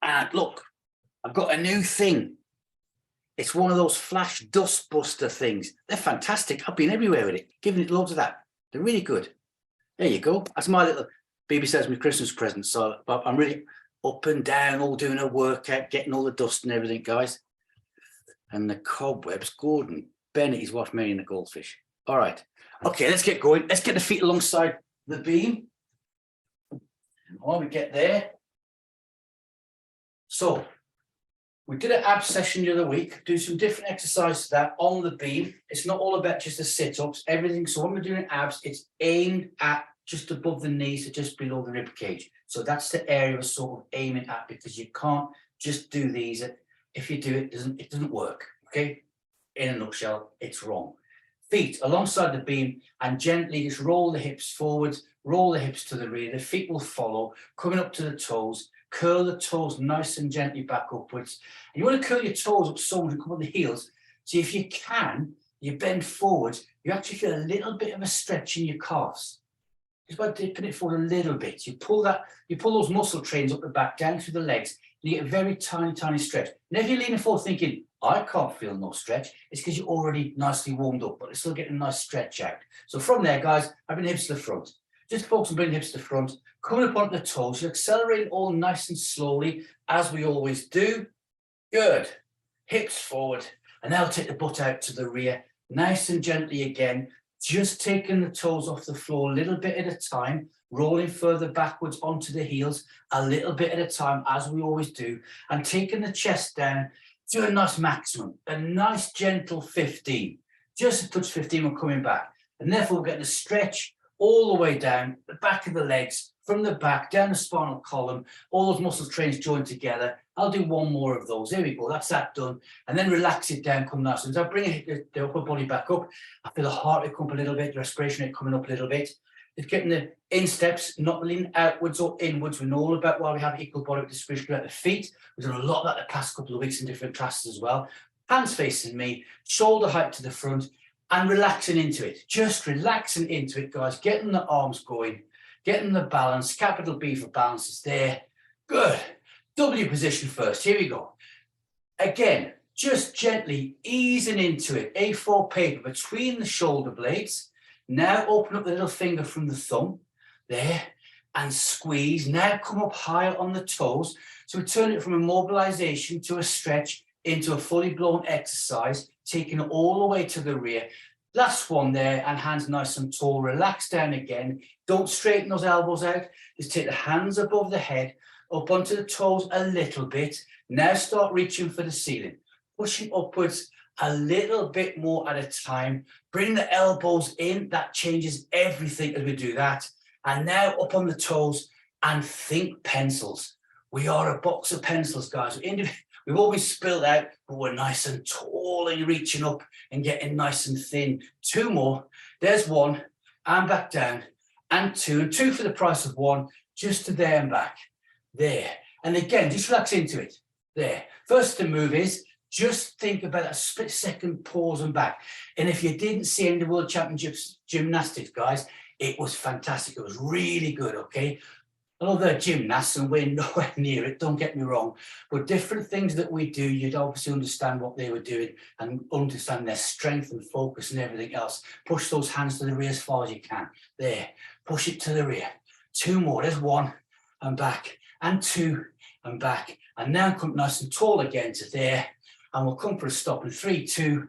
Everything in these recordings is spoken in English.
And look, I've got a new thing. It's one of those flash dust buster things. They're fantastic. I've been everywhere with it, giving it loads of that. They're really good. There you go. That's my little baby says me Christmas present. So I'm really up and down, all doing a workout, getting all the dust and everything, guys. And the cobwebs, Gordon Bennett is what's marrying the goldfish. All right. Okay, let's get going. Let's get the feet alongside the beam. While we get there. So we did an ab session the other week, do some different exercises to that on the beam. It's not all about just the sit-ups, everything. So when we're doing abs, it's aimed at just above the knees to just below the rib cage. So that's the area we're sort of aiming at, because you can't just do these. If you do it, it doesn't work. Okay. In a nutshell, it's wrong. Feet alongside the beam and gently just roll the hips forwards, roll the hips to the rear. The feet will follow, coming up to the toes. Curl the toes nice and gently back upwards. And you want to curl your toes up so much and come on the heels. So if you can, you bend forwards, you actually feel a little bit of a stretch in your calves. Just by dipping it forward a little bit. You pull those muscle trains up the back, down through the legs, and you get a very tiny, tiny stretch. And if you're leaning forward thinking, I can't feel no stretch, it's because you're already nicely warmed up, but you're still getting a nice stretch out. So from there, guys, I bring the hips to the front. Just focus on bringing the hips to the front, coming up onto the toes. You accelerate it all nice and slowly, as we always do. Good. Hips forward. And now take the butt out to the rear, nice and gently again. Just taking the toes off the floor a little bit at a time, rolling further backwards onto the heels a little bit at a time, as we always do, and taking the chest down to a nice maximum, a nice gentle 15. Just a touch 15, we're coming back. And therefore we're getting a stretch all the way down the back of the legs, from the back, down the spinal column, all those muscle trains joined together. I'll do one more of those. There we go, that's that done. And then relax it down, come nice. As I bring the upper body back up, I feel the heart rate come up a little bit, the respiration rate coming up a little bit. It's getting the insteps, not leaning outwards or inwards. We know all about why we have equal body distribution at the feet. We've done a lot of that the past couple of weeks in different classes as well. Hands facing me, shoulder height to the front, and relaxing into it. Just relaxing into it, guys. Getting the arms going, getting the balance. Capital B for balance is there. Good. W position first. Here we go. Again, just gently easing into it. A4 paper between the shoulder blades. Now open up the little finger from the thumb. There. And squeeze. Now come up higher on the toes. So we turn it from a mobilization to a stretch into a fully blown exercise, taking it all the way to the rear. Last one there, and hands nice and tall. Relax down again. Don't straighten those elbows out. Just take the hands above the head, up onto the toes a little bit. Now start reaching for the ceiling. Pushing upwards a little bit more at a time. Bring the elbows in. That changes everything as we do that. And now up on the toes and think pencils. We are a box of pencils, guys. We've always spilled out, but we're nice and tall and reaching up and getting nice and thin. Two more. There's one, and back down, and two for the price of one, just to there and back. There. And again, just relax into it. There. First the move is, just think about that split second pause and back. And if you didn't see any of the World Championships gymnastics, guys, it was fantastic. It was really good, okay? Although they're gymnasts and we're nowhere near it, don't get me wrong, but different things that we do, you'd obviously understand what they were doing and understand their strength and focus and everything else. Push those hands to the rear as far as you can. There, push it to the rear. Two more, there's one, and back, and two, and back. And now come nice and tall again to there, and we'll come for a stop in 3, 2,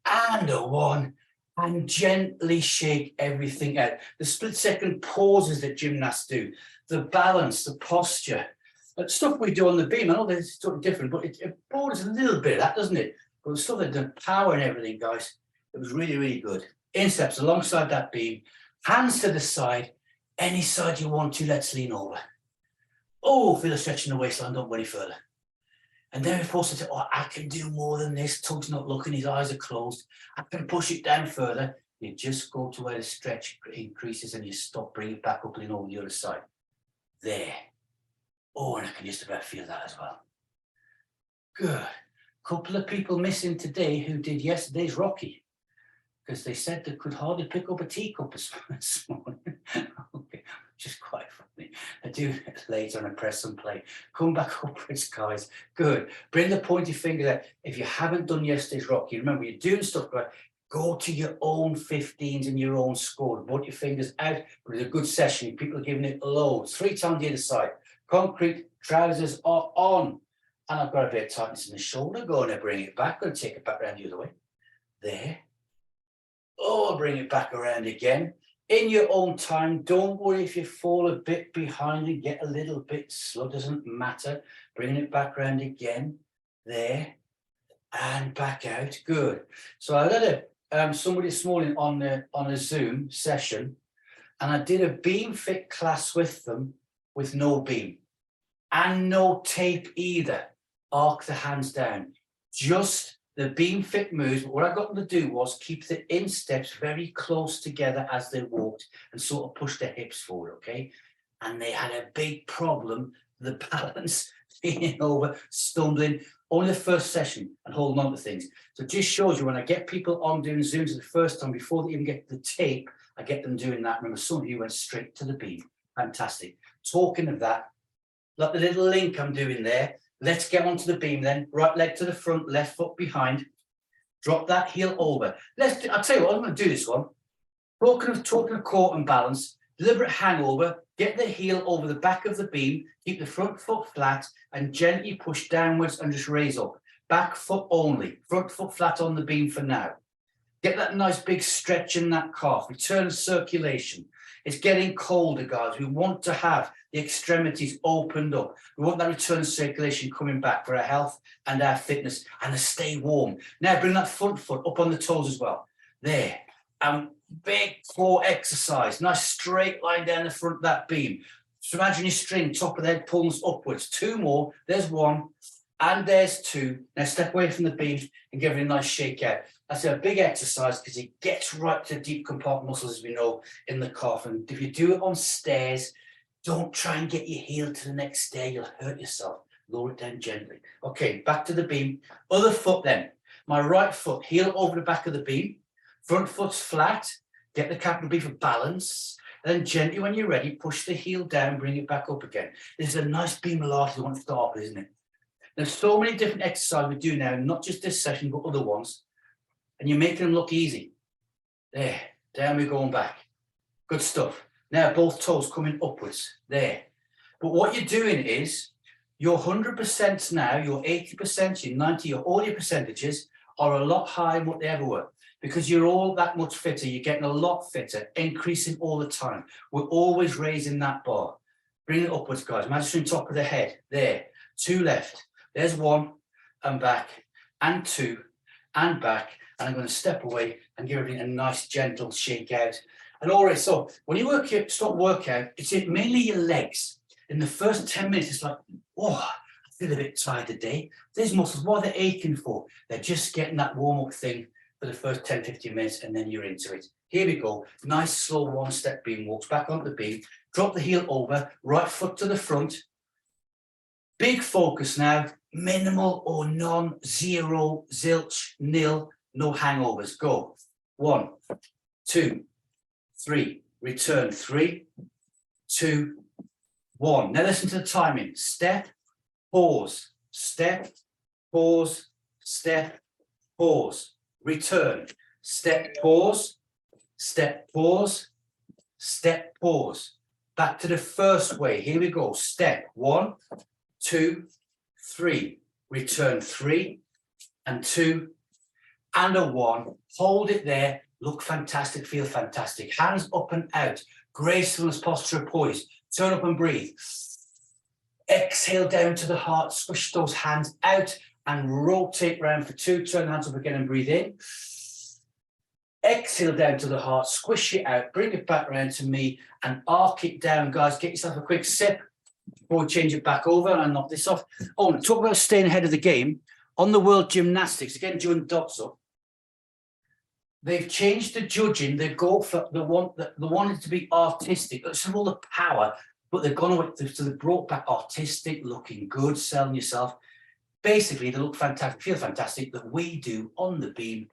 and a 1. And gently shake everything out. The split second pauses that gymnasts do, the balance, the posture, stuff we do on the beam. I know it's sort of different, but it borders a little bit of that, doesn't it? But the stuff that the power and everything, guys, it was really, really good. Insteps alongside that beam, hands to the side, any side you want to, let's lean over. Oh, feel a stretch in the waistline, don't go any further. And then we're supposed to say, oh, I can do more than this. Tug's not looking, his eyes are closed. I can push it down further. You just go to where the stretch increases and you stop, bring it back up, lean over the other side. There. Oh, and I can just about feel that as well. Good. Couple of people missing today who did yesterday's Rocky, because they said they could hardly pick up a teacup this morning. Okay. which is quite funny. I do it later and I press and play. Come back upwards, guys. Good. Bring the pointy finger there. If you haven't done yesterday's Rocky, remember you're doing stuff right. Go to your own 15s and your own score. Put your fingers out. But it's a good session. People are giving it loads. 3 times the other side. Concrete trousers are on. And I've got a bit of tightness in the shoulder. Going to bring it back. Going to take it back around the other way. There. Oh, bring it back around again. In your own time. Don't worry if you fall a bit behind and get a little bit slow. Doesn't matter. Bring it back around again. There. And back out. Good. So I had somebody this morning on a Zoom session, and I did a beam fit class with them with no beam and no tape either. Arc the hands down. Just the beam fit moves. But what I got them to do was keep the insteps very close together as they walked and sort of push their hips forward, okay? And they had a big problem, the balance, leaning over, stumbling, only the first session and holding on to things. So it just shows you when I get people on doing Zooms the first time, before they even get the tape, I get them doing that. Remember, some of you went straight to the beam. Fantastic. Talking of that, like the little link I'm doing there, let's get onto the beam then. Right leg to the front, left foot behind. Drop that heel over. I'll tell you what, I'm going to do this one. Talking of core and balance, deliberate hangover, get the heel over the back of the beam, keep the front foot flat and gently push downwards and just raise up. Back foot only, front foot flat on the beam for now. Get that nice big stretch in that calf, return circulation. It's getting colder, guys. We want to have the extremities opened up. We want that return circulation coming back for our health and our fitness and to stay warm. Now bring that front foot up on the toes as well. There. Big core exercise. Nice straight line down the front of that beam. So imagine your string, top of the head pulls upwards. 2 more. There's 1. And there's 2. Now step away from the beam and give it a nice shake out. That's a big exercise because it gets right to the deep compartment muscles, as we know, in the calf. And if you do it on stairs, don't try and get your heel to the next stair. You'll hurt yourself. Lower it down gently. Okay, back to the beam. Other foot then. My right foot, heel over the back of the beam. Front foot's flat. Get the capital B for balance. And then gently, when you're ready, push the heel down, bring it back up again. This is a nice Beamlates you want to start with, isn't it? There's so many different exercises we do now, not just this session, but other ones. And you're making them look easy. There, down we're going back. Good stuff. Now both toes coming upwards. There. But what you're doing is your 100% now, your 80%, your 90, all your percentages are a lot higher than what they ever were. Because you're all that much fitter. You're getting a lot fitter, increasing all the time. We're always raising that bar. Bring it upwards, guys. Imagine top of the head. There. 2 left. There's 1 and back. And 2 and back. And I'm going to step away and give everything a nice, gentle shake out. And all right, so when you stop workout, it's mainly your legs. In the first 10 minutes, it's like, oh, I feel a bit tired today. These muscles, what are they aching for? They're just getting that warm-up thing for the first 10, 15 minutes, and then you're into it. Here we go. Nice, slow one-step beam walks back onto the beam. Drop the heel over, right foot to the front. Big focus now. Minimal or none, 0, zilch, nil, no hangovers. Go. 1, 2, 3. Return. 3, 2, 1. Now listen to the timing. Step, pause, step, pause, step, pause. Return. Step, pause, step, pause, step, pause. Back to the first way. Here we go. Step. 1, 2, 3. Return. 3 and 2 and a 1. Hold it there. Look fantastic. Feel fantastic. Hands up and out. Gracefulness, posture, poise. Turn up and breathe. Exhale down to the heart. Squish those hands out and rotate round for 2. Turn the hands up again and breathe in. Exhale down to the heart. Squish it out. Bring it back around to me and arc it down, guys. Get yourself a quick sip before we change it back over and knock this off. Oh, and talk about staying ahead of the game. On the World Gymnastics, again, doing dots up. They've changed the judging. They go for the one that they wanted to be artistic. It's all the power, but they've gone away. So they brought back artistic, looking good, selling yourself. Basically, they look fantastic, feel fantastic, that we do on the beam.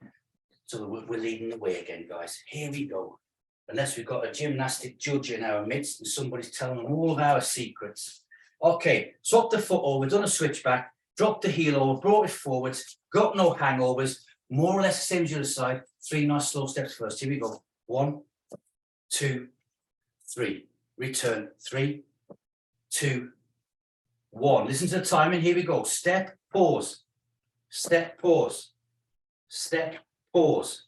So we're leading the way again, guys. Here we go. unless we've got a gymnastic judge in our midst and somebody's telling them all of our secrets. Okay, swap the foot over, done a switchback, dropped the heel over, brought it forwards, got no hangovers, more or less the same as the other side. 3 nice slow steps first. Here we go. 1, 2, 3. Return. 3, 2, 1. Listen to the timing. Here we go. Step, pause. Step, pause. Step, pause.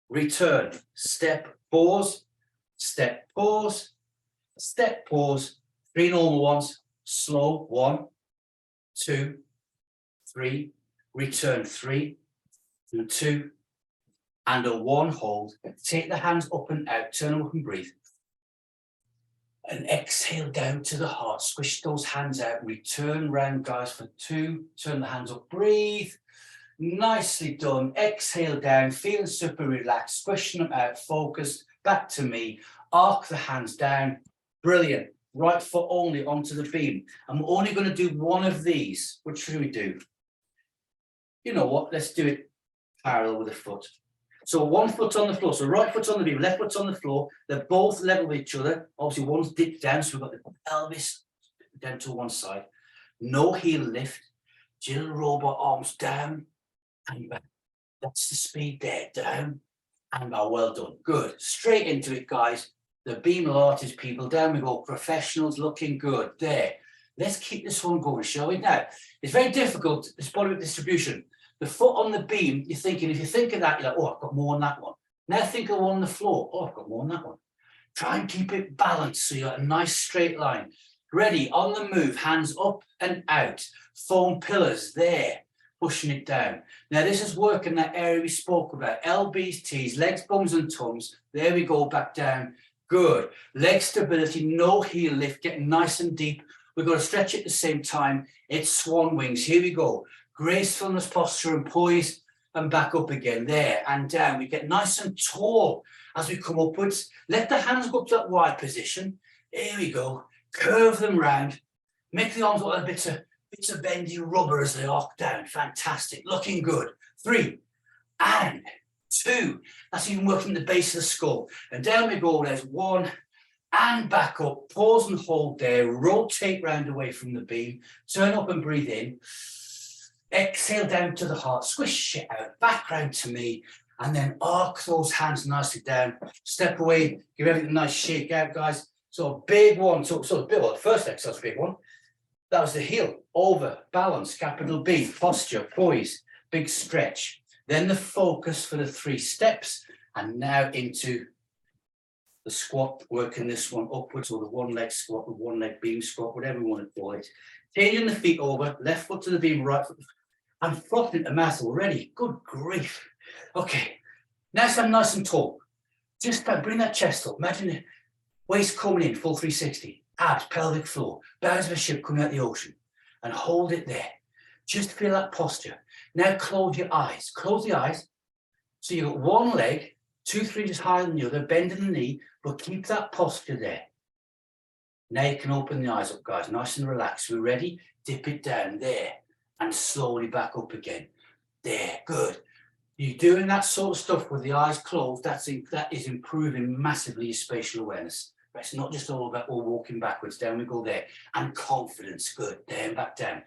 Return. Step, pause. Step, pause. Step, pause. 3 normal ones. Slow. 1, 2, 3. Return. 3, 2, and a 1 hold. Take the hands up and out. Turn them up and breathe. And exhale down to the heart. Squish those hands out. Return round, guys, for 2. Turn the hands up. Breathe. Nicely done. Exhale down. Feeling super relaxed. Squishing them out. Focused. Back to me. Arc the hands down. Brilliant. Right foot only onto the beam. I'm only going to do one of these. Which should we do? You know what? Let's do it parallel with the foot. So 1 foot on the floor. So right foot's on the beam, left foot's on the floor. They're both level with each other. Obviously, one's dipped down, so we've got the pelvis down to one side. No heel lift. Jill robot arms down and back. That's the speed there. Down and back. Well done. Good. Straight into it, guys. The Beamlates people. Down we go. Professionals looking good. There. Let's keep this one going, shall we? Now, it's very difficult, this body weight distribution. The foot on the beam, you're thinking, if you think of that, you're like, oh, I've got more on that one. Now think of one on the floor. Oh, I've got more on that one. Try and keep it balanced so you got a nice straight line. Ready, on the move, hands up and out. Foam pillars, there, pushing it down. Now this is working that area we spoke about. Lbt'S, legs, bums and tums. There we go, back down. Good. Leg stability, no heel lift, getting nice and deep. We've got to stretch at the same time. It's swan wings. Here we go. Gracefulness, posture and poise, and back up again. There and down. We get nice and tall as we come upwards. Let the hands go up to that wide position. Here we go. Curve them round. Make the arms look like bits of bendy rubber as they arc down. Fantastic. Looking good. 3 and 2. That's even working the base of the skull. And down we go. There's 1 and back up. Pause and hold there. Rotate round away from the beam. Turn up and breathe in. Exhale down to the heart, squish it out, back round to me, and then arc those hands nicely down. Step away, give everything a nice shake out, guys. So a big one, so big, well, the first exercise, big one. That was the heel, over, balance, capital B, posture, poise, big stretch. Then the focus for the 3 steps, and now into the squat, working this one upwards, or the 1-leg squat, the 1-leg beam squat, whatever you want to call it. Changing the feet over, left foot to the beam, right foot. I'm frothing at math already. Good grief. Okay, now stand nice and tall. Just bring that chest up. Imagine the waist coming in, full 360. Abs, pelvic floor, bows of a ship coming out the ocean. And hold it there. Just feel that posture. Now close your eyes. Close the eyes. So you've got one leg, 2, 3 inches higher than the other, bending the knee, but keep that posture there. Now you can open the eyes up, guys, nice and relaxed. We're ready? Dip it down there and slowly back up again. There, good. You're doing that sort of stuff with the eyes closed. That is improving massively your spatial awareness. It's not just all about walking backwards. Down we go there. And confidence, good. Down, back down.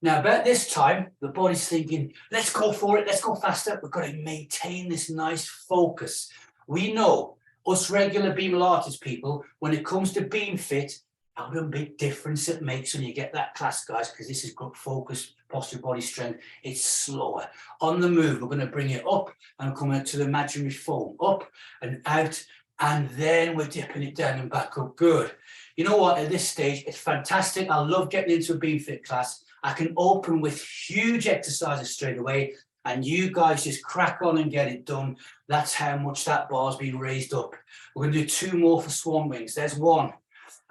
Now, about this time, the body's thinking, let's go for it. Let's go faster. We've got to maintain this nice focus. We know, us regular Beamlates people, when it comes to beam fit, how a big difference it makes when you get that class, guys, because this is good focus, posture, body strength. It's slower. On the move, we're going to bring it up and come out to the imaginary foam. Up and out, and then we're dipping it down and back up. Good. You know what? At this stage, it's fantastic. I love getting into a beam fit class. I can open with huge exercises straight away, and you guys just crack on and get it done. That's how much that bar's been raised up. We're going to do 2 more for swan wings. There's 1.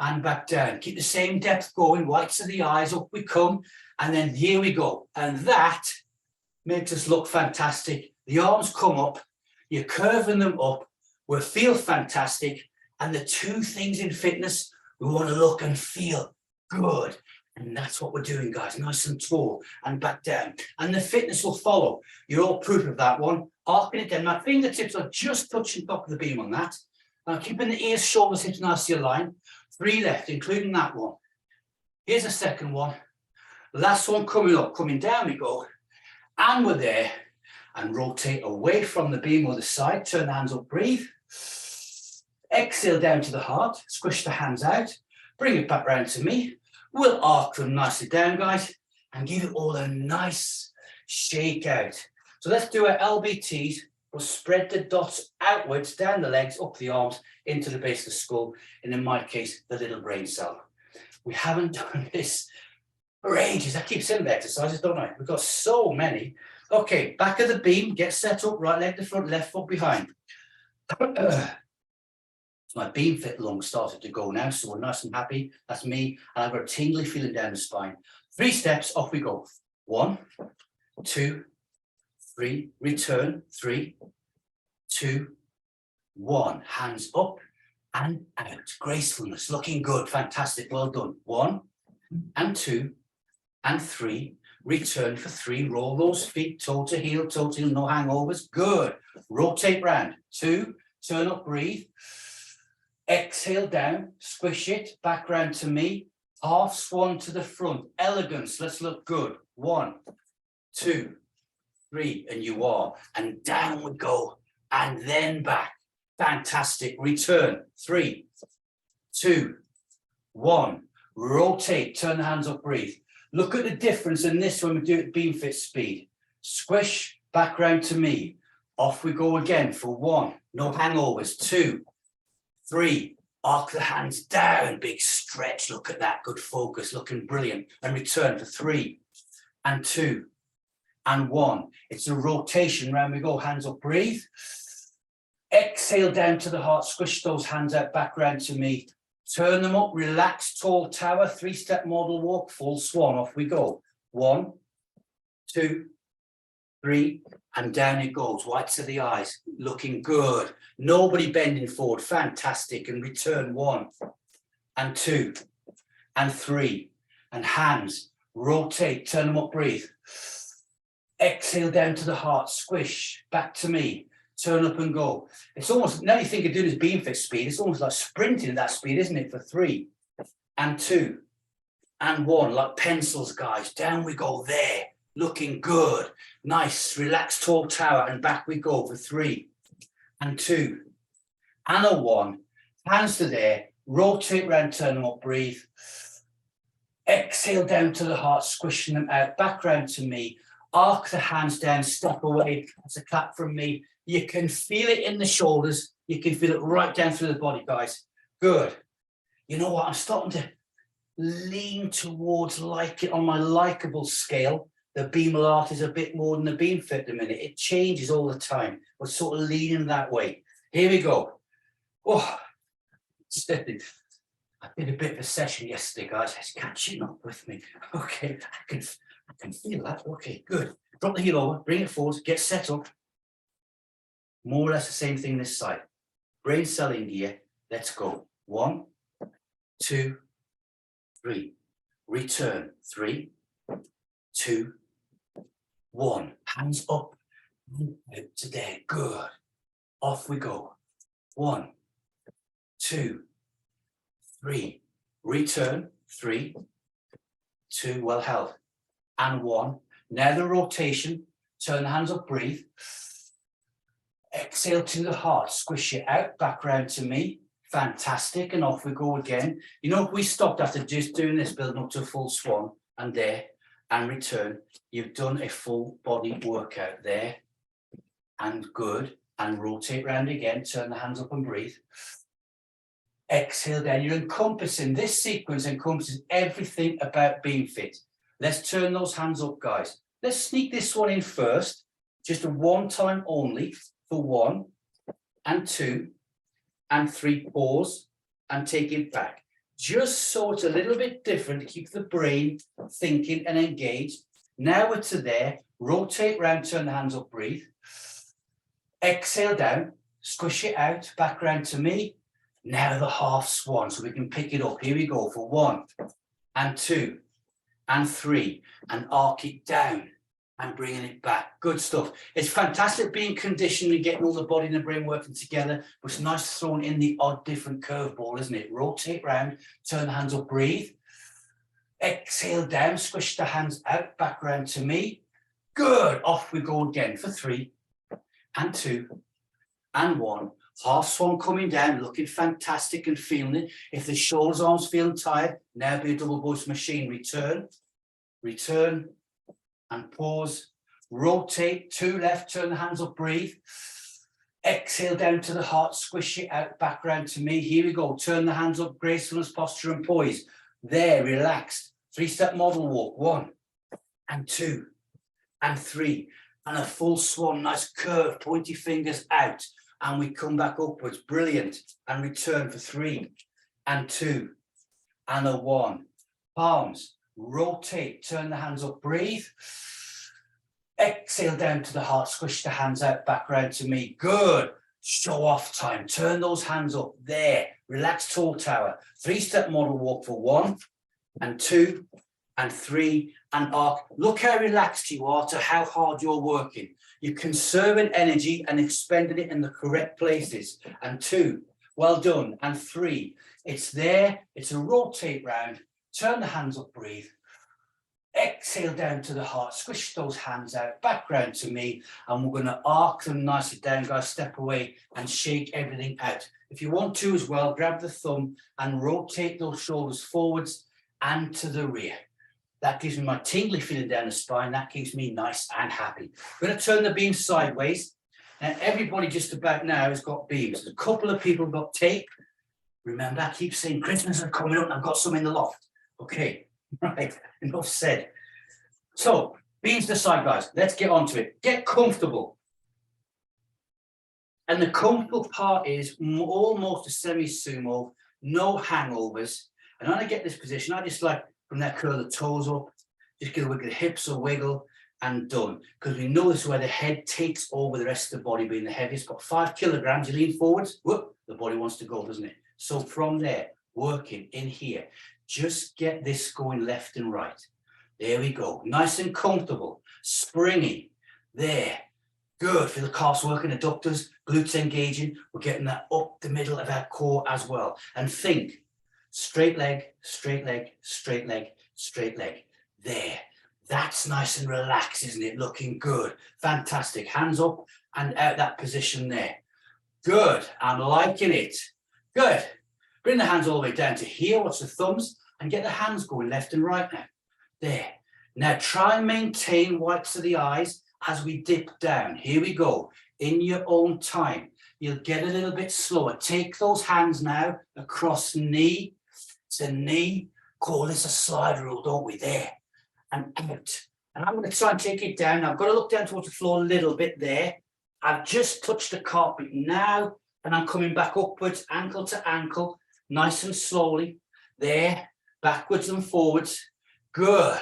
And back down. Keep the same depth going, whites of the eyes, up we come, and then here we go. And that makes us look fantastic. The arms come up, you're curving them up, we'll feel fantastic. And the 2 things in fitness, we want to look and feel good. And that's what we're doing, guys, nice and tall and back down. And the fitness will follow. You're all proof of that one. Arcing it down, my fingertips are just touching top of the beam on that. And then Now keeping the ears, shoulders, hips nicely aligned. 3 left, including that one. Here's a second one. Last one coming up, coming down we go. And we're there. And rotate away from the beam or the side. Turn the hands up, breathe. Exhale down to the heart. Squish the hands out. Bring it back round to me. We'll arc them nicely down, guys. And give it all a nice shake out. So let's do our LBTs. We'll spread the dots outwards, down the legs, up the arms, into the base of the skull. And in my case, the little brain cell. We haven't done this for ages. I keep saying the exercises, don't I? We've got so many. Okay, back of the beam, get set up, right leg to front, left foot behind. My beam fit lung started to go now, so we're nice and happy. That's me, and I've got a tingly feeling down the spine. 3 steps, off we go. 1, 2, 3, return, 3, 2, 1. Hands up and out. Gracefulness, looking good, fantastic, well done. 1 and 2 and 3. Return for 3. Roll those feet toe to heel, no hangovers. Good. Rotate round. 2. Turn up, breathe. Exhale down. Squish it. Back round to me. Half swan to the front. Elegance. Let's look good. 1, 2, 3. And you are. And down we go. And then back. Fantastic. Return. 3, 2, 1. Rotate. Turn the hands up, breathe. Look at the difference in this when we do it beam fit speed. Squish, back round to me. Off we go again for 1. No hangovers. 2, 3. Arc the hands down. Big stretch. Look at that. Good focus. Looking brilliant. And return for 3 and 2 and 1. It's a rotation. Round we go. Hands up. Breathe. Exhale down to the heart. Squish those hands out. Back round to me. Turn them up, relax, tall tower, 3-step model walk, full swan, off we go. 1, 2, 3, and down it goes, whites of the eyes, looking good. Nobody bending forward, fantastic, and return 1, and 2, and 3, and hands, rotate, turn them up, breathe. Exhale down to the heart, squish, back to me. Turn up and go. It's almost, now you think of doing this beam fit speed, it's almost like sprinting at that speed, isn't it? For 3 and 2 and 1, like pencils, guys. Down we go there. Looking good. Nice, relaxed tall tower, and back we go for 3 and 2 and a 1. Hands to there. Rotate round, turn them up, breathe. Exhale down to the heart, squishing them out. Back round to me. Arc the hands down, step away. That's a clap from me. You can feel it in the shoulders. You can feel it right down through the body, guys. Good. You know what? I'm starting to lean towards like it on my likable scale. The Beamlates is a bit more than the beam fit at the minute. It changes all the time. We're sort of leaning that way. Here we go. Oh, I did a bit of a session yesterday, guys. It's catching up with me. Okay, I can feel that. Okay, good. Drop the heel over, bring it forward, get set up. More or less the same thing this side. Brain cell in gear. Let's go. 1, 2, 3. Return. 3, 2, 1. Hands up and out to there. Good. Off we go. 1, 2, 3. Return. 3, 2. Well held. And 1. Now the rotation. Turn the hands up. Breathe. Exhale to the heart, squish it out, back round to me. Fantastic, and off we go again. You know, if we stopped after just doing this, building up to a full swan, and there, and return, you've done a full body workout there, and good, and rotate round again, turn the hands up and breathe. Exhale down, you're encompassing, this sequence encompasses everything about beam fit. Let's turn those hands up, guys. Let's sneak this one in first, just a 1 time only. For 1 and 2 and 3, pause and take it back. Just so it's a little bit different to keep the brain thinking and engaged. Now we're to there, rotate round, turn the hands up, breathe. Exhale down, squish it out, back round to me. Now the half swan, so we can pick it up. Here we go for 1 and 2 and 3, and arc it down and bringing it back. Good stuff. It's fantastic being conditioned and getting all the body and the brain working together, but it's nice throwing in the odd different curveball, isn't it? Rotate round, turn the hands up, breathe. Exhale down, squish the hands out, back round to me. Good. Off we go again for 3 and 2 and 1. Half swan coming down, looking fantastic and feeling it. If the shoulders, arms feeling tired, now be a double voice machine. Return, return, and pause. Rotate, 2 left, turn the hands up, breathe. Exhale down to the heart, squish it out, back round to me. Here we go. Turn the hands up, gracefulness, posture, and poise. There, relaxed. 3-step model walk. 1 and 2 and 3. And a full swan, nice curve, pointy fingers out. And we come back upwards. Brilliant. And return for 3 and 2 and a 1. Palms. Rotate. Turn the hands up. Breathe. Exhale down to the heart. Squish the hands out. Back round to me. Good. Show off time. Turn those hands up. There. Relax, tall tower. 3-step model walk for 1 and 2 and 3 and arc. Look how relaxed you are to how hard you're working. You're conserving energy and expending it in the correct places. And 2, well done. And 3, it's there. It's a rotate round. Turn the hands up, breathe. Exhale down to the heart. Squish those hands out. Back round to me. And we're going to arc them nicely down, guys. Step away and shake everything out. If you want to as well, grab the thumb and rotate those shoulders forwards and to the rear. That gives me my tingly feeling down the spine. That keeps me nice and happy. I'm going to turn the beam sideways. Now, everybody just about now has got beams. A couple of people have got tape. Remember, I keep saying Christmas is coming up and I've got some in the loft. Okay, right, enough said. So, beams to the side, guys. Let's get onto it. Get comfortable. And the comfortable part is almost a semi-sumo, no hangovers. And when I get this position, I just like from there curl the toes up, just get a wiggle the hips or wiggle and done. Because we know this is where the head takes over the rest of the body being the heaviest. Got 5 kilograms, you lean forwards, whoop, the body wants to go, doesn't it? So from there, working in here, just get this going left and right. There we go. Nice and comfortable, springy, there. Good, feel the calves working, adductors, glutes engaging. We're getting that up the middle of our core as well. And think, straight leg, straight leg, straight leg, straight leg. There. That's nice and relaxed, isn't it? Looking good. Fantastic. Hands up and out that position there. Good. I'm liking it. Good. Bring the hands all the way down to here. Watch the thumbs and get the hands going left and right now. There. Now try and maintain whites of the eyes as we dip down. Here we go. In your own time. You'll get a little bit slower. Take those hands now across knee to knee. Call this a slide rule, don't we? There. And out. And I'm going to try and take it down. I've got to look down towards the floor a little bit there. I've just touched the carpet now. And I'm coming back upwards, ankle to ankle. Nice and slowly. There. Backwards and forwards. Good.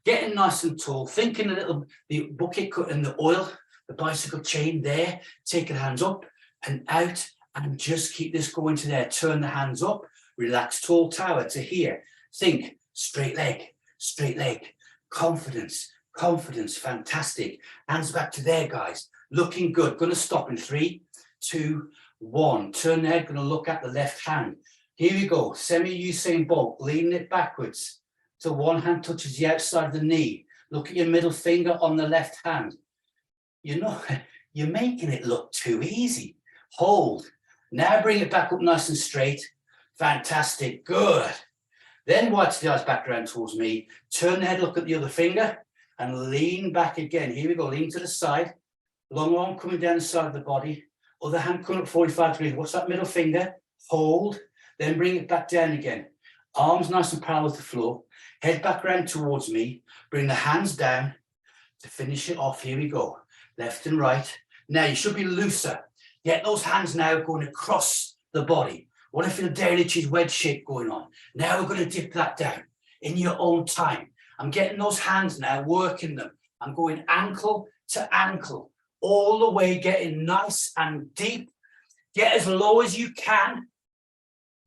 Getting nice and tall. Thinking a little, the bucket cut and the oil, the bicycle chain there. Take the hands up and out. And just keep this going to there. Turn the hands up. Relax, tall tower to here. Think, straight leg, straight leg. Confidence, confidence, fantastic. Hands back to there, guys. Looking good. Going to stop in 3, 2, 1. Turn the head, going to look at the left hand. Here we go. Semi-Usain Bolt, leaning it backwards. So one hand touches the outside of the knee. Look at your middle finger on the left hand. You know, you're making it look too easy. Hold. Now bring it back up nice and straight. Fantastic. Good. Then watch the eyes back around towards me. Turn the head, look at the other finger and lean back again. Here we go. Lean to the side. Long arm coming down the side of the body. Other hand coming up 45 degrees. Watch that middle finger. Hold. Then bring it back down again. Arms nice and parallel with the floor. Head back around towards me. Bring the hands down to finish it off. Here we go. Left and right. Now you should be looser. Get those hands now going across the body. What if the daily cheese wedge shape going on? Now we're going to dip that down in your own time. I'm getting those hands now, working them. I'm going ankle to ankle, all the way, getting nice and deep. Get as low as you can.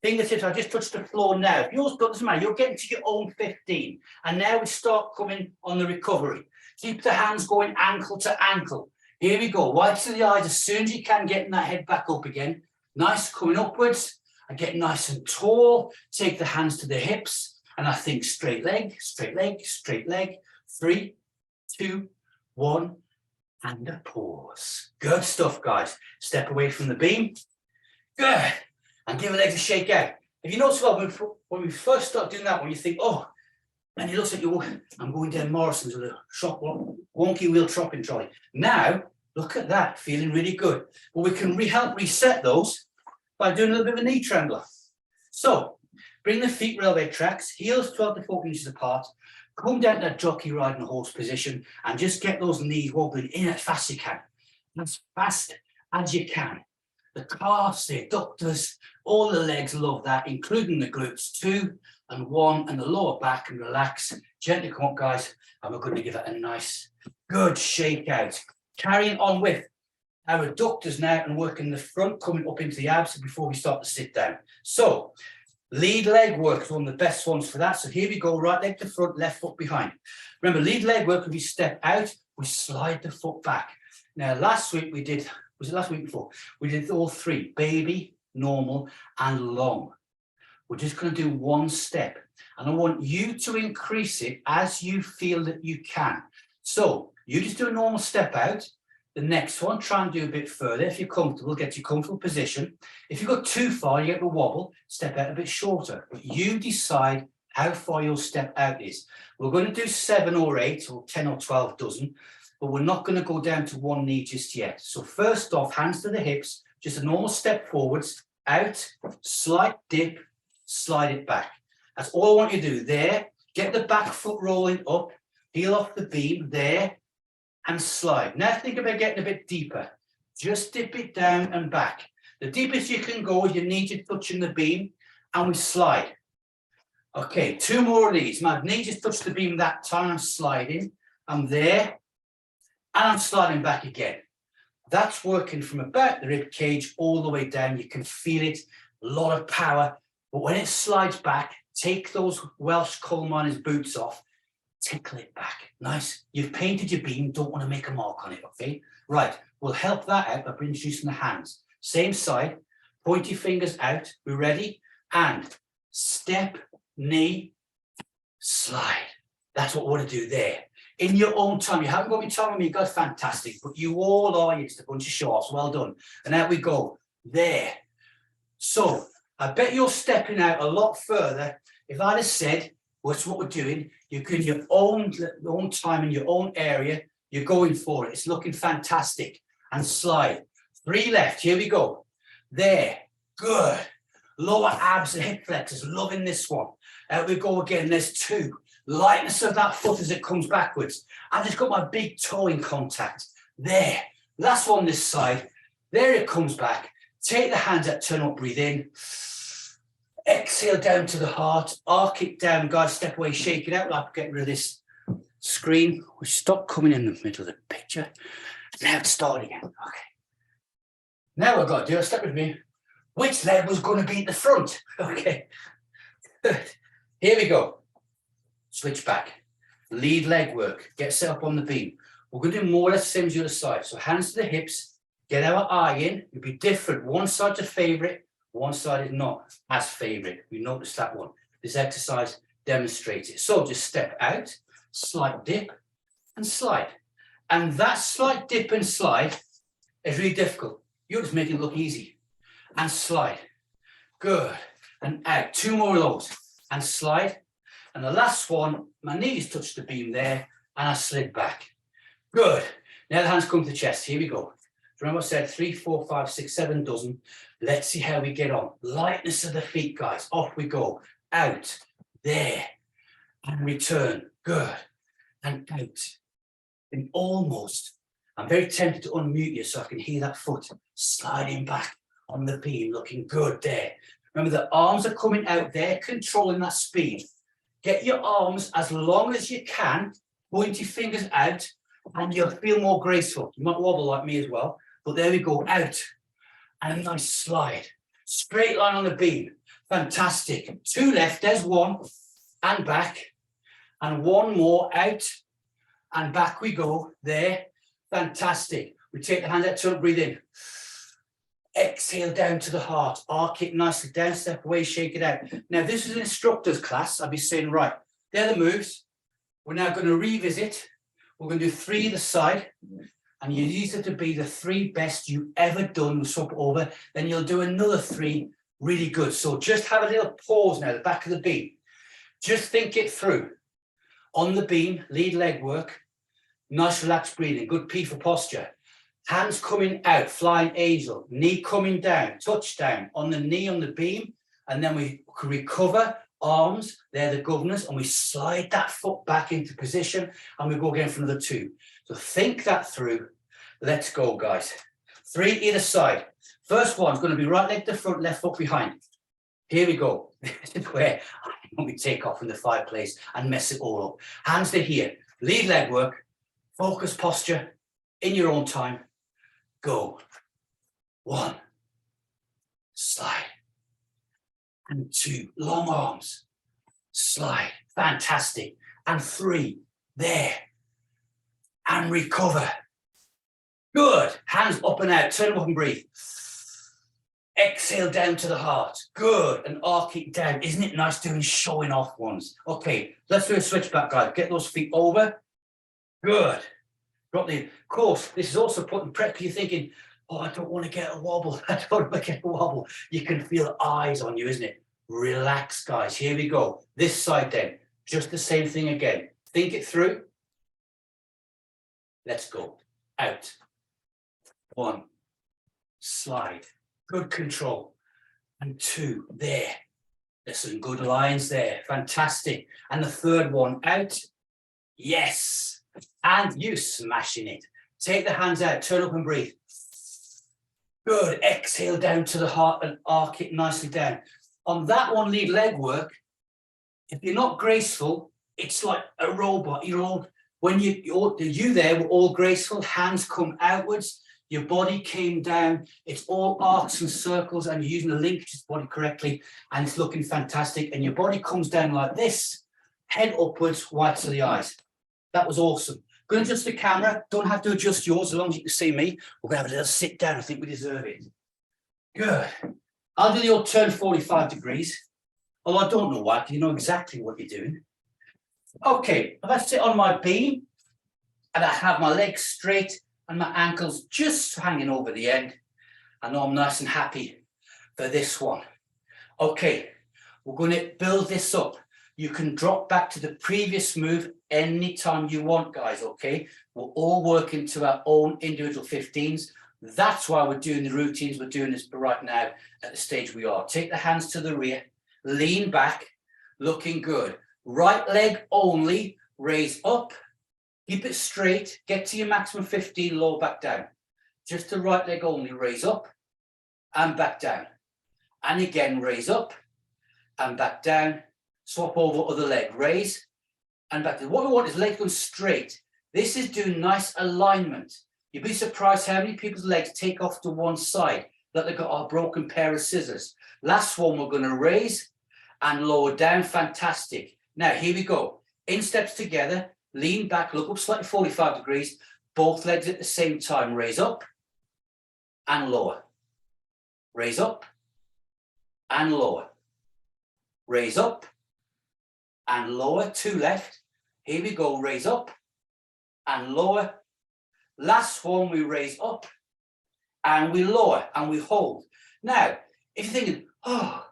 Fingertips, I just touched the floor now. If yours doesn't matter, you're getting to your own 15. And now we start coming on the recovery. Keep the hands going ankle to ankle. Here we go, white to the eyes as soon as you can, getting that head back up again. Nice, coming upwards and get nice and tall. Take the hands to the hips and I think straight leg, straight leg, straight leg. 3, 2, 1, and a pause. Good stuff, guys. Step away from the beam. Good. And give the legs a shake out. If you notice, well, when we first start doing that one, you think, oh, and it looks like I'm going down Morrison's with a wonky wheel chopping trolley. Now, look at that, feeling really good. But we can help reset those by doing a little bit of a knee trembler. So, bring the feet railway tracks, heels 12 to 14 inches apart, come down to that jockey riding horse position and just get those knees wobbling in as fast as you can. As fast as you can. The calves, the adductors, all the legs love that, including the glutes. 2 and 1 and the lower back, and relax. Gently come up, guys, and we're going to give it a nice, good shake out. Carrying on with our adductors now and working the front, coming up into the abs before we start to sit down. So, lead leg work is one of the best ones for that. So here we go, right leg to front, left foot behind. Remember, lead leg work, when we step out, we slide the foot back. Now, last week we did, was it last week before? We did all 3, baby, normal, and long. We're just going to do one step. And I want you to increase it as you feel that you can. So, you just do a normal step out. The next one, try and do a bit further. If you're comfortable, get your comfortable position. If you go too far, you get the wobble, step out a bit shorter. But you decide how far your step out is. We're going to do 7 or 8 or 10 or 12 dozen, but we're not going to go down to one knee just yet. So first off, hands to the hips, just a normal step forwards, out, slight dip, slide it back. That's all I want you to do there. Get the back foot rolling up, heel off the beam there, and slide. Now think about getting a bit deeper. Just dip it down and back. The deepest you can go, your knee just touching the beam, and we slide. Okay, 2 more of these. My knee just touched the beam that time, I'm sliding. I'm there, and I'm sliding back again. That's working from about the rib cage all the way down. You can feel it, a lot of power. But when it slides back, take those Welsh coal miners' boots off, tickle it back. Nice. You've painted your beam, don't want to make a mark on it, okay? Right, we'll help that out by introducing the hands. Same side, point your fingers out. We're ready? And step, knee, slide. That's what we want to do there. In your own time. You haven't got any time with me, guys, fantastic. But you all are, you're just a bunch of shorts. Well done. And out we go. There. So, I bet you're stepping out a lot further. If I'd have said, what's what we're doing, you're in your own time in your own area, you're going for it. It's looking fantastic. And slide. 3 left. Here we go. There. Good. Lower abs and hip flexors. Loving this one. Out we go again. There's 2. Lightness of that foot as it comes backwards. I've just got my big toe in contact. There. Last one this side. There it comes back. Take the hands out, turn up, breathe in. Exhale down to the heart. Arc it down, guys. Step away, shake it out. Like getting rid of this screen. We stop coming in the middle of the picture. Now it's starting again. Okay. Now I've got to do a step with me. Which leg was going to be at the front? Okay. Good. Here we go. Switch back. Lead leg work. Get set up on the beam. We're going to do more or less the same as the other side. So hands to the hips. Get our eye in. It'll be different. One side's a favourite. One side is not as favourite. We noticed that one. This exercise demonstrates it. So just step out, slight dip, and slide. And that slight dip and slide is really difficult. You're just making it look easy. And slide. Good. And out. 2 more of those. And slide. And the last one, my knees touched the beam there, and I slid back. Good. Now the hands come to the chest. Here we go. Remember I said 3, 4, 5, 6, 7 dozen. Let's see how we get on. Lightness of the feet, guys. Off we go. Out. There. And return. Good. And out. And almost. I'm very tempted to unmute you so I can hear that foot sliding back on the beam. Looking good there. Remember the arms are coming out there, controlling that speed. Get your arms as long as you can. Point your fingers out. And you'll feel more graceful. You might wobble like me as well. But there we go. Out. And a nice slide. Straight line on the beam. Fantastic. 2 left. There's 1. And back. And 1 more. Out. and back we go. There, fantastic. We take the hand out, turn, breathe in. Exhale down to the heart, arc it nicely down, step away, shake it out. Now, this is an instructor's class. I'll be saying, right, they're the moves. We're now going to revisit. We're going to do 3 either side, and these are to be the 3 best you've ever done. We'll swap over, then you'll do another 3 really good. So just have a little pause now, the back of the beam. Just think it through. On the beam, lead leg work, nice relaxed breathing, good P for posture. Hands coming out, flying angel, knee coming down, touchdown on the knee on the beam, and then we recover, arms, they're the governors, and we slide that foot back into position, and we go again for another 2. So think that through. Let's go, guys. 3 either side. First one's going to be right leg to front, left foot behind. Here we go. This is where we take off in the 5 place and mess it all up. Hands to here. Lead leg work, focus posture, in your own time. Go. 1, slide, and 2, long arms, slide, fantastic, and 3, there, and recover. Good. Hands up and out, turn up and breathe. Exhale down to the heart. Good. And arc it down. Isn't it nice doing showing off ones? Okay, let's do a switch back, guys. Get those feet over. Good. Drop the, of course, this is also putting pressure. You're thinking, oh, I don't want to get a wobble. I don't want to get a wobble. You can feel eyes on you, isn't it? Relax, guys. Here we go. This side then. Just the same thing again. Think it through. Let's go. Out. 1. Slide. Good control. And 2. There. There's some good lines there. Fantastic. And the 3rd one. Out. Yes. And you smashing it. Take the hands out. Turn up and breathe. Good. Exhale down to the heart and arc it nicely down. On that one, lead leg work, if you're not graceful, it's like a robot. You're all, when you there were all graceful, hands come outwards, your body came down, it's all arcs and circles, and you're using the linkage body correctly, and it's looking fantastic. And your body comes down like this, head upwards, whites of the eyes. That was awesome. Going to adjust the camera. Don't have to adjust yours as long as you can see me. We're going to have a little sit down. I think we deserve it. Good. I'll do the old turn 45 degrees. Although I don't know why, because you know exactly what you're doing. Okay, if I sit on my beam and I have my legs straight and my ankles just hanging over the end, I know I'm nice and happy for this one. Okay, we're going to build this up. You can drop back to the previous move anytime you want, guys, okay? We're all working to our own individual 15s. That's why we're doing the routines. We're doing this right now at the stage we are. Take the hands to the rear, lean back, looking good. Right leg only, raise up, keep it straight, get to your maximum 15, lower back down. Just the right leg only, raise up and back down. And again, raise up and back down. Swap over other leg, raise and back down. What we want is legs going straight. This is doing nice alignment. You'd be surprised how many people's legs take off to one side, like they've got a broken pair of scissors. Last one, we're going to raise and lower down. Fantastic. Now, here we go. In steps together, lean back, look up slightly 45 degrees, both legs at the same time. Raise up and lower. Raise up and lower. Raise up and lower. 2 left. Here we go. Raise up and lower. Last one, we raise up and we lower and we hold. Now, if you're thinking, oh,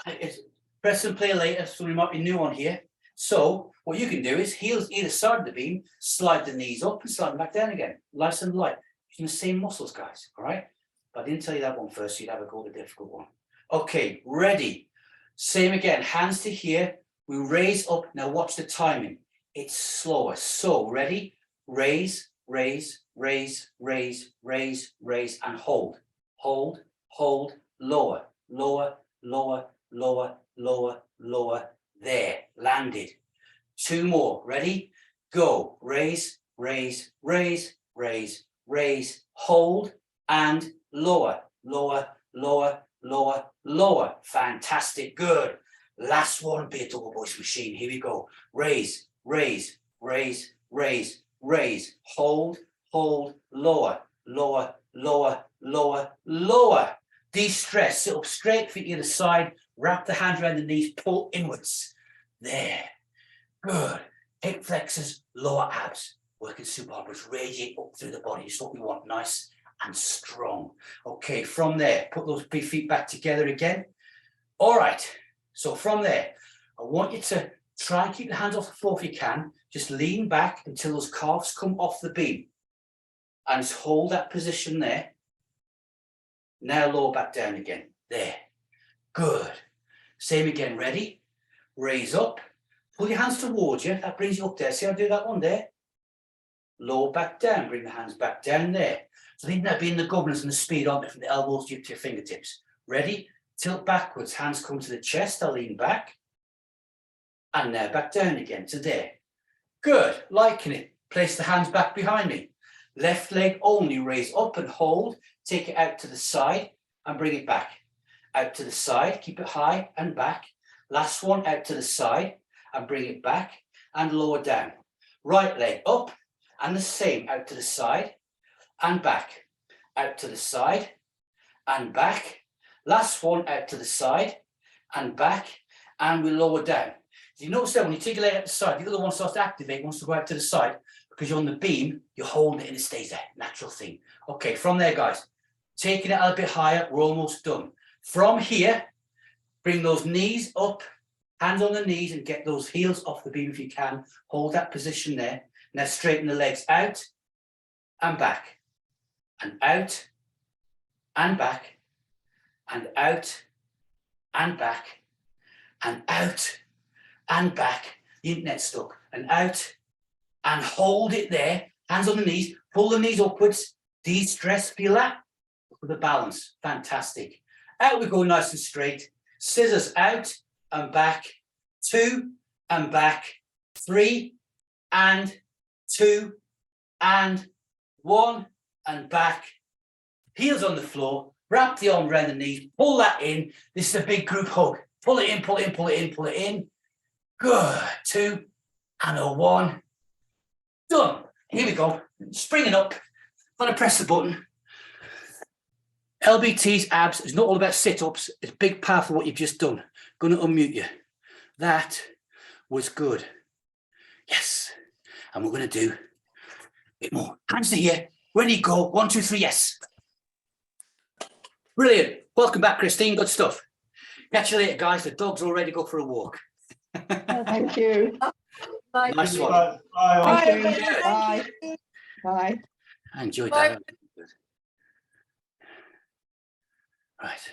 it's press and play later, so we might be new on here. So what you can do is heels either side of the beam, slide the knees up and slide them back down again. Nice and light. Using the same muscles, guys, all right? But I didn't tell you that one first, so you'd have a go at the difficult one. Okay, ready. Same again, hands to here. We raise up. Now watch the timing. It's slower. So ready, raise, raise, raise, raise, raise, raise, and hold. Hold, hold, lower, lower, lower, lower, lower, lower. There, landed. 2 more. Ready? Go. Raise, raise, raise, raise, raise, hold, and lower, lower, lower, lower, lower. Fantastic. Good. Last one, be a double voice machine. Here we go. Raise, raise, raise, raise, raise, hold, hold, lower, lower, lower, lower, lower. De-stress, sit up straight, feet to the other side, wrap the hands around the knees, pull inwards. There, good. Hip flexors, lower abs, working super hard, but radiate up through the body. It's what we want, nice and strong. Okay, from there, put those big feet back together again. All right, so from there, I want you to try and keep the hands off the floor if you can. Just lean back until those calves come off the beam. And just hold that position there. Now lower back down again. There. Good. Same again. Ready? Raise up. Pull your hands towards you. That brings you up there. See how I do that one there? Lower back down. Bring the hands back down there. So I think that being the governance and the speed on it from the elbows to your fingertips. Ready? Tilt backwards. Hands come to the chest. I'll lean back. And now back down again to there. Good. Liking it. Place the hands back behind me. Left leg only, raise up and hold, take it out to the side and bring it back. Out to the side, keep it high and back. Last one, out to the side and bring it back and lower down. Right leg up and the same, out to the side and back. Out to the side and back. Last one, out to the side and back, and we lower down. You notice that when you take your leg out the side, the other one starts to activate, wants to go out to the side. Because you're on the beam, you're holding it and it stays there, natural thing. Okay, from there, guys, taking it a little bit higher, we're almost done. From here, bring those knees up, hands on the knees and get those heels off the beam if you can. Hold that position there. Now straighten the legs out and back, and out, and back, and out, and back, and out, and back. The internet's stuck, and out, and hold it there, hands on the knees, pull the knees upwards, de-stress, feel that? Look at the balance, fantastic. Out we go nice and straight, scissors out and back, 2 and back, 3 and 2 and 1 and back, heels on the floor, wrap the arm around the knees, pull that in. This is a big group hug. Pull it in, pull it in, pull it in, pull it in. Good, 2 and a 1. Done. Here we go. Springing up. Gonna press the button. Lbt's abs is not all about sit-ups. It's a big part of what you've just done. Gonna unmute you. That was good. Yes. And we're gonna do a bit more. Hands to here. Ready, go. 1, 2, 3, yes. Brilliant. Welcome back, Christine. Good stuff. Catch you later, guys. The dogs are all ready to go for a walk. Thank you. Nice one. Bye. Thank you. Bye. Bye. I enjoyed that. Right.